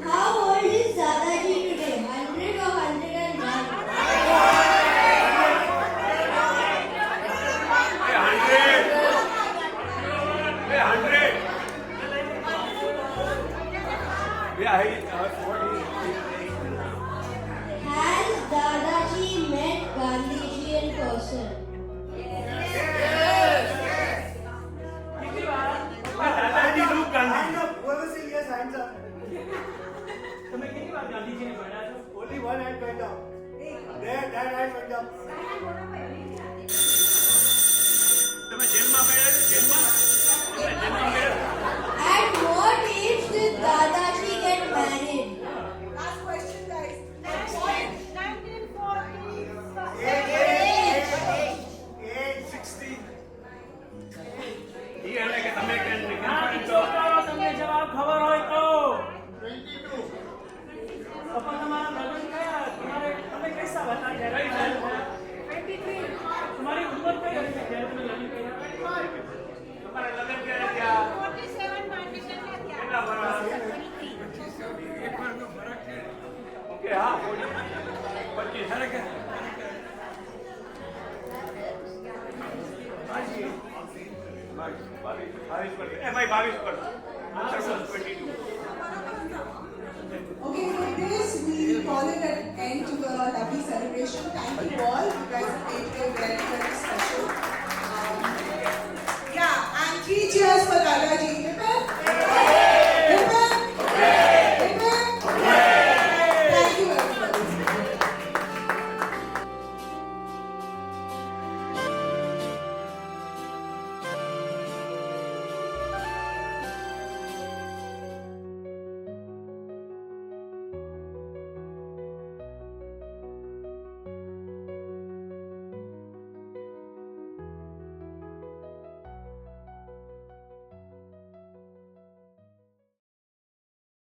How old is Dadaji today? 100 or 101? 100. Yeah, Has Dadaji met Gandhiji in person? Yes. તમે કેટલી વાર ગાંધીજીને મળ્યા છો? Only one hand went up. That hand went up. તમે જેલમાં મળ્યા છો? જેલમાં મળ્યા? At what age did Dadaji get married? Last question, guys. Age 16. ઈ એટલે કે તમે હા, છોકરાઓ, તમને જવાબ ખબર હોય તો 22. પપ્પા તમારા લગ્ન કયા? તમે કૈસા હતા જ્યારે? 23. તમારી ઉંમર કઈ હતી જ્યારે તમે લગ્ન કર્યા? તમારા લગ્ન ક્યારે થયા? કેટલા વર્ષ? ઓકે, હા, 25. હરે કે Okay, with this we call it an end to the lovely celebration. Thank you all.